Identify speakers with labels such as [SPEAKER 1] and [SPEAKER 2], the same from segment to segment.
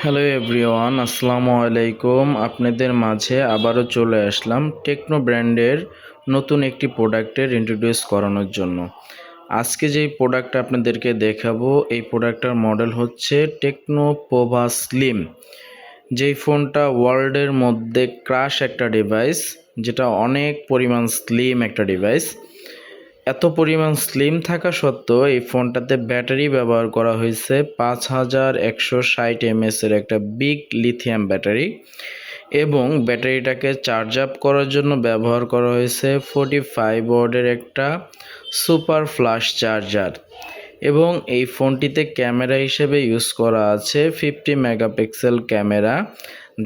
[SPEAKER 1] Hello everyone, আসসালামু আলাইকুম। আপনাদের মাঝে আবারও চলে আসলাম টেকনো ব্র্যান্ডের নতুন একটি প্রোডাক্টের ইন্ট্রোডিউস করানোর জন্য। আজকে যেই প্রোডাক্টটা আপনাদেরকে দেখাবো, এই প্রোডাক্টটার মডেল হচ্ছে টেকনো পোভা স্লিম। যেই ফোনটা ওয়ার্ল্ডের মধ্যে ক্রাশ একটা ডিভাইস, যেটা অনেক পরিমাণ স্লিম একটা ডিভাইস। এত পরিমাণ স্লিম থাকা সত্ত্বেও এই ফোনটাতে ব্যাটারি ব্যবহার করা হয়েছে 5160 এর একটা বিগ লিথিয়াম ব্যাটারি, এবং ব্যাটারিটাকে চার্জ আপ করার জন্য ব্যবহার করা হয়েছে 45 ওয়াটের একটা সুপার ফ্লাশ চার্জার। এবং এই ফোনটিতে ক্যামেরা হিসেবে ইউজ করা আছে 50 মেগাপিক্সেল ক্যামেরা,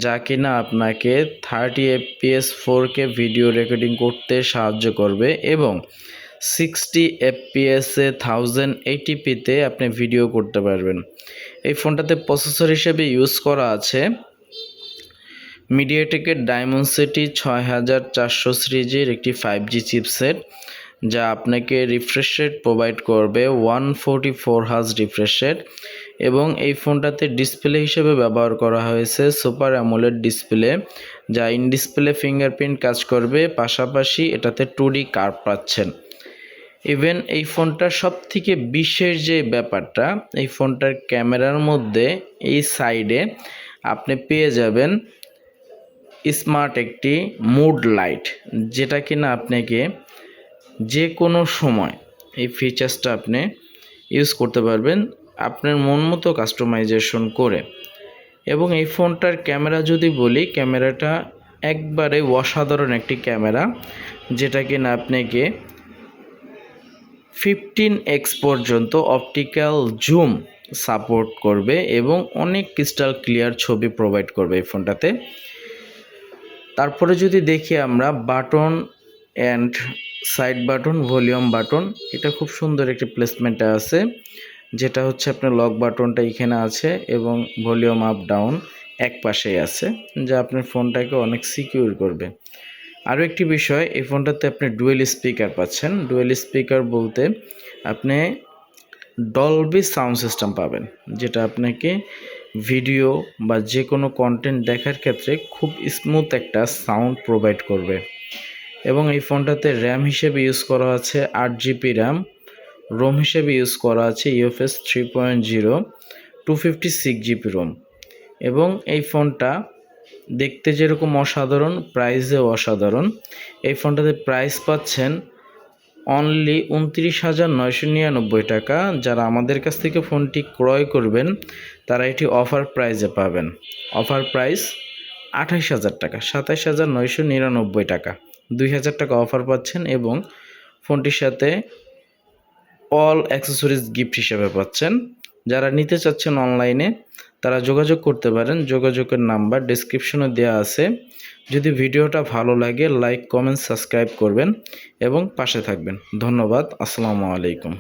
[SPEAKER 1] যা কিনা আপনাকে 30 fps 4K ভিডিও রেকর্ডিং করতে সাহায্য করবে, এবং 60 fps 1080p আপনি ভিডিও করতে পারবেন। এই ফোনটাতে প্রসেসর হিসেবে ইউজ করা আছে মিডিয়াটেকের ডায়মন্ডসিটি 6400 সিরিজের একটি 5G চিপসেট, যা আপনাকে রিফ্রেশ রেট প্রোভাইড করবে 144 হার্জ রিফ্রেশ রেট। এবং এই ফোনটাতে ডিসপ্লে হিসেবে ব্যবহার করা হয়েছে সুপার অ্যামোলেড ডিসপ্লে, যা ইন ডিসপ্লে ফিঙ্গারপ্রিন্ট কাজ করবে, পাশাপাশি এটাতে 2D কার্ভ পাচ্ছেন। ইভেন এই ফোনটার সবথেকে বিশেষ যে ব্যাপারটা, এই ফোনটার ক্যামেরার মধ্যে এই সাইডে আপনি পেয়ে যাবেন স্মার্ট একটি মুড লাইট, যেটা কিনা আপনাকে যে কোনো সময় এই ফিচার্সটা আপনি ইউজ করতে পারবেন আপনার মন মতো কাস্টমাইজেশন করে। এবং এই ফোনটার ক্যামেরা যদি বলি, ক্যামেরাটা একবারে অসাধারণ একটি ক্যামেরা, যেটা কিনা আপনাকে 15x পর্যন্ত অপটিক্যাল জুম সাপোর্ট করবে এবং অনেক ক্রিস্টাল ক্লিয়ার ছবি প্রোভাইড করবে এই ফোনটাতে। তারপরে যদি দেখি আমরা button and side button, volume button, এটা খুব সুন্দর একটি প্লেসমেন্টে আছে, যেটা হচ্ছে আপনার লক বাটনটা এখানে আছে এবং ভলিউম আপ ডাউন এক পাশেই আছে, যা আপনার ফোনটাকে অনেক সিকিউর করবে। আরও একটি বিষয়, এই ফোনটাতে আপনি ডুয়েল স্পিকার পাচ্ছেন। ডুয়েল স্পিকার বলতে আপনি ডলবি সাউন্ড সিস্টেম পাবেন, যেটা আপনাকে ভিডিও বা যে কোনো কন্টেন্ট দেখার ক্ষেত্রে খুব স্মুথ একটা সাউন্ড প্রোভাইড করবে। এবং এই ফোনটাতে র্যাম হিসেবে ইউজ করা আছে 8GB র্যাম, রোম হিসেবে ইউজ করা আছে UFS 3.0 256GB রোম। এবং এই ফোনটা দেখতে যেরকম অসাধারণ, প্রাইসেও অসাধারণ। এই ফোনটাতে প্রাইস পাচ্ছেন অনলি 29,999 টাকা। যারা আমাদের কাছ থেকে ফোনটি ক্রয় করবেন তারা এটি অফার প্রাইসে পাবেন। অফার প্রাইস 28,000 টাকা, 27,999 টাকা, 2,000 টাকা অফার পাচ্ছেন। এবং ফোনটির সাথে অল অ্যাক্সেসরিজ গিফট হিসেবে পাচ্ছেন। যারা নিতে চাচ্ছেন অনলাইনে তারা যোগাযোগ করতে পারেন, যোগাযোগের নাম্বার ডেসক্রিপশনে দেওয়া আছে। যদি ভিডিওটা ভালো লাগে লাইক, কমেন্ট, সাবস্ক্রাইব করবেন এবং পাশে থাকবেন। ধন্যবাদ। আসসালামু আলাইকুম।